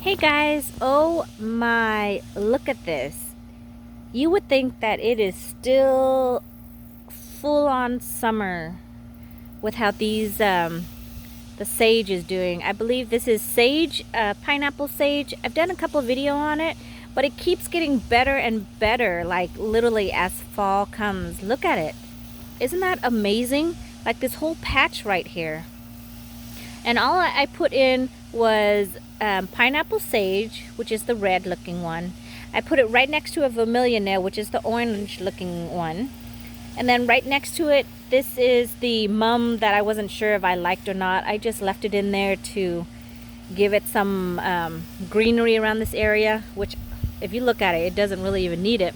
Hey guys, oh my, look at this. You would think that it is still full on summer with how these the sage is doing. I believe this is sage, pineapple sage. I've done a couple video on it, but it keeps getting better and better, like literally as fall comes. Look at it. Isn't that amazing? Like this whole patch right here. And all I put in was pineapple sage, which is the red looking one. I put it right next to a vermilion, which is the orange looking one. And then right next to it, this is the mum that I wasn't sure if I liked or not. I just left it in there to give it some greenery around this area, which if you look at it, it doesn't really even need it.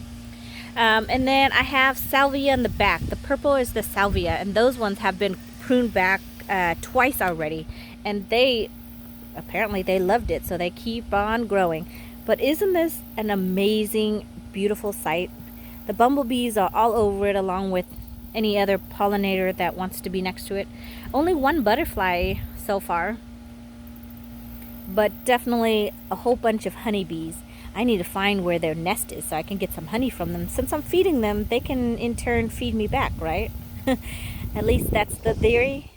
And then I have salvia in the back. The purple is the salvia, and those ones have been pruned back twice already, and apparently they loved it, so they keep on growing. But isn't this an amazing, beautiful sight? The bumblebees are all over it, along with any other pollinator that wants to be next to it. Only one butterfly so far, but definitely a whole bunch of honeybees. I need to find where their nest is so I can get some honey from them. Since I'm feeding them, they can in turn feed me back, right? At least that's the theory.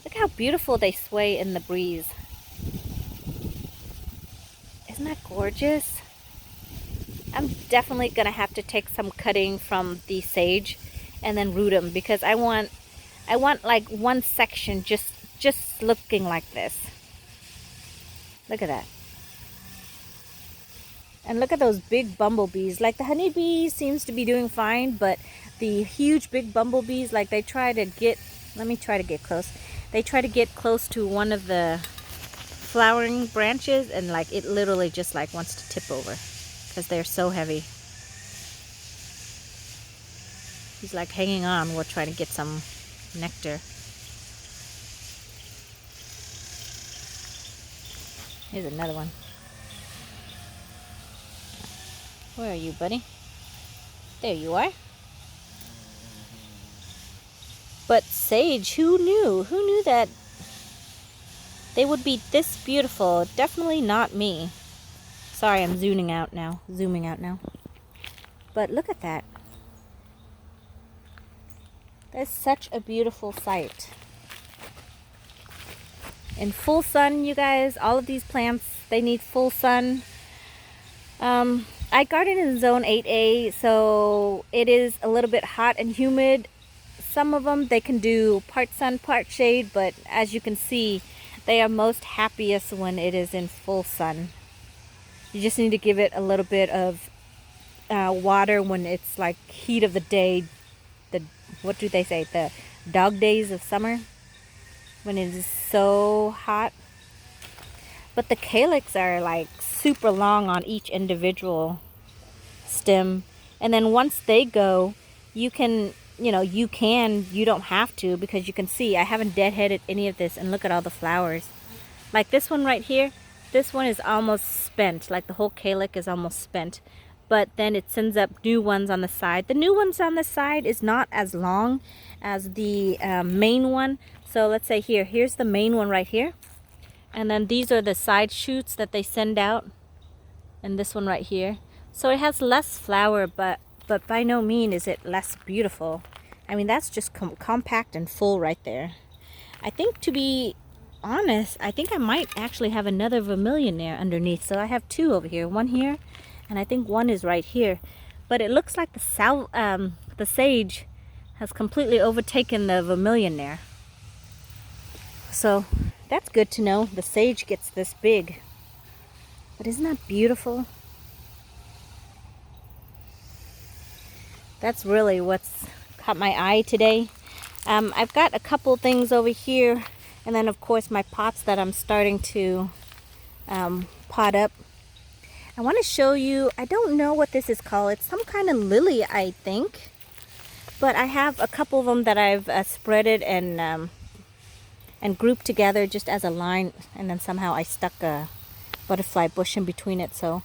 Look how beautiful they sway in the breeze. Isn't that gorgeous? I'm definitely going to have to take some cutting from the sage and then root them, because I want like one section just looking like this. Look at that. And look at those big bumblebees. Like the honeybees seems to be doing fine, but the huge big bumblebees, like they try to get, let me try to get close. They try to get close to one of the flowering branches, and like it literally just like wants to tip over because they're so heavy. He's like hanging on. We're trying to get some nectar. Here's another one. Where are you, buddy? There you are. But sage, who knew? Who knew that they would be this beautiful? Definitely not me. Sorry, I'm zooming out now. But look at that. That's such a beautiful sight. In full sun, you guys, all of these plants, they need full sun. I garden in zone 8A, so it is a little bit hot and humid. Some of them, they can do part sun, part shade, but as you can see, they are most happiest when it is in full sun. You just need to give it a little bit of water when it's like heat of the day. What do they say? The dog days of summer, when it is so hot. But the calyx are like super long on each individual stem. And then once they go, you can, you don't have to, because you can see I haven't deadheaded any of this, and look at all the flowers. Like this one right here, this one is almost spent. Like the whole calyx is almost spent. But then it sends up new ones on the side. The new ones on the side is not as long as the main one. So let's say here's the main one right here. And then these are the side shoots that they send out. And this one right here. So it has less flower, but by no means is it less beautiful. I mean, that's just compact and full right there. I think, to be honest, I think I might actually have another vermilion there underneath. So I have two over here. One here, and I think one is right here. But it looks like the sage has completely overtaken the vermilion there. So that's good to know. The sage gets this big. But isn't that beautiful? That's really what's caught my eye today. I've got a couple things over here, and then of course my pots that I'm starting to pot up. I want to show you, I don't know what this is called. It's some kind of lily, I think. But I have a couple of them that I've spreaded and grouped together just as a line, and then somehow I stuck a butterfly bush in between it. So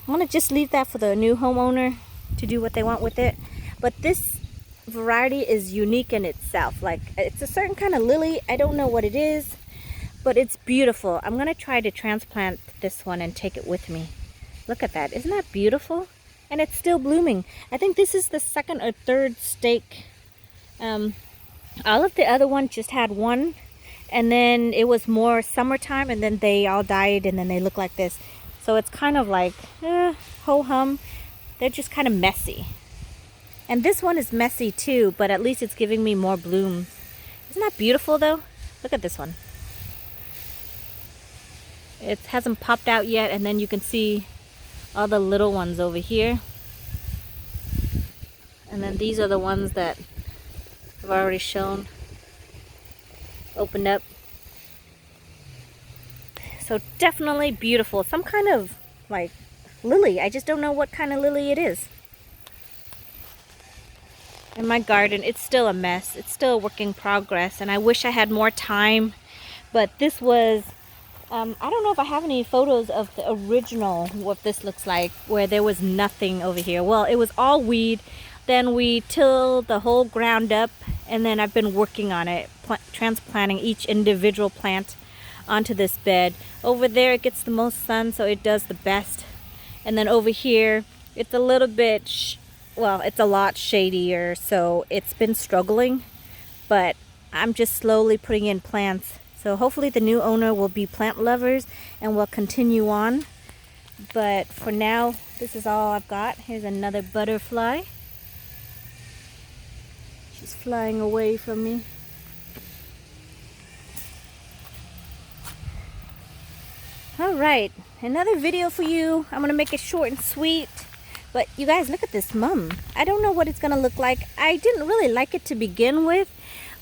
I'm going to just leave that for the new homeowner to do what they want with it. But this variety is unique in itself. Like, it's a certain kind of lily. I don't know what it is, but it's beautiful. I'm gonna try to transplant this one and take it with me. Look at that, isn't that beautiful? And it's still blooming. I think this is the second or third stake. All of the other ones just had one, and then it was more summertime, and then they all died, and then they look like this. So it's kind of like ho-hum. They're just kind of messy. And this one is messy too, but at least it's giving me more bloom. Isn't that beautiful though? Look at this one. It hasn't popped out yet, and then you can see all the little ones over here. And then these are the ones that I've already shown. Opened up. So definitely beautiful. Some kind of like lily. I just don't know what kind of lily it is. In my garden, it's still a mess. It's still a work in progress, and I wish I had more time. But this was, I don't know if I have any photos of the original, what this looks like, where there was nothing over here. Well, it was all weed. Then we tilled the whole ground up, and then I've been working on it, transplanting each individual plant onto this bed. Over there, it gets the most sun, so it does the best. And then over here, it's a little bit well, it's a lot shadier, so it's been struggling, but I'm just slowly putting in plants. So hopefully the new owner will be plant lovers and will continue on. But for now, this is all I've got. Here's another butterfly. She's flying away from me. All right, another video for you. I'm gonna make it short and sweet. But you guys, look at this mum. I don't know what it's gonna look like. I didn't really like it to begin with,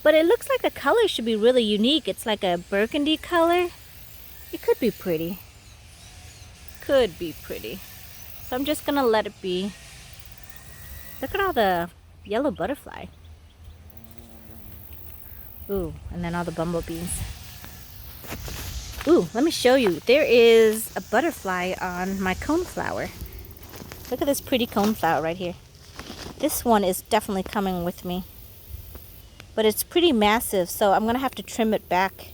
but it looks like the color should be really unique. It's like a burgundy color. It could be pretty. Could be pretty. So I'm just gonna let it be. Look at all the yellow butterfly. Ooh, and then all the bumblebees. Ooh, let me show you. There is a butterfly on my coneflower. Look at this pretty coneflower right here. This one is definitely coming with me. But it's pretty massive, so I'm going to have to trim it back,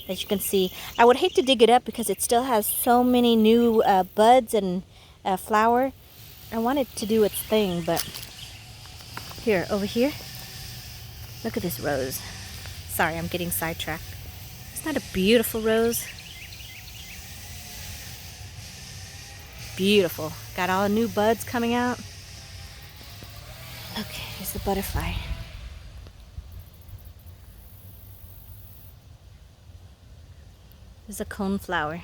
as you can see. I would hate to dig it up because it still has so many new buds and flower. I want it to do its thing, but here, over here. Look at this rose. Sorry, I'm getting sidetracked. Isn't that a beautiful rose? Beautiful. Got all new buds coming out. Okay, here's the butterfly. There's a coneflower.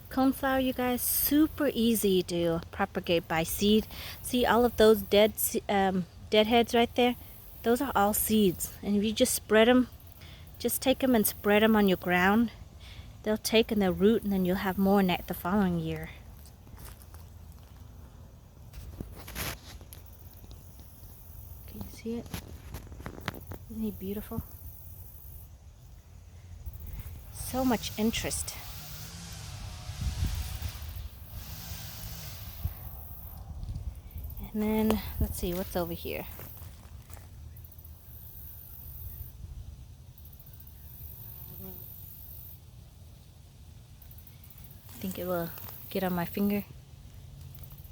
Coneflower, you guys, super easy to propagate by seed. See all of those dead heads right there? Those are all seeds. And if you just spread them, just take them and spread them on your ground, they'll take and they'll root, and then you'll have more the following year. Can you see it? Isn't he beautiful? So much interest. And then, let's see, what's over here? I think it will get on my finger.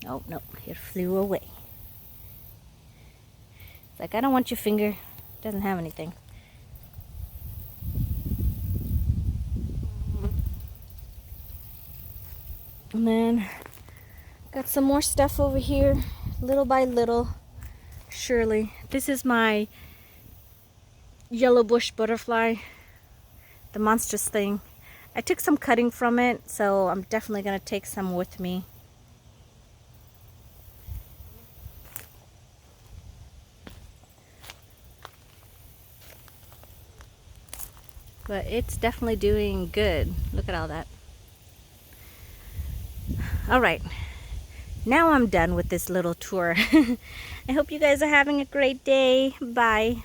Oh, no, it flew away. It's like, I don't want your finger. It doesn't have anything. And then, got some more stuff over here, little by little, surely. This is my yellow bush butterfly, the monstrous thing. I took some cutting from it, so I'm definitely going to take some with me. But it's definitely doing good. Look at all that. Alright, now I'm done with this little tour. I hope you guys are having a great day. Bye.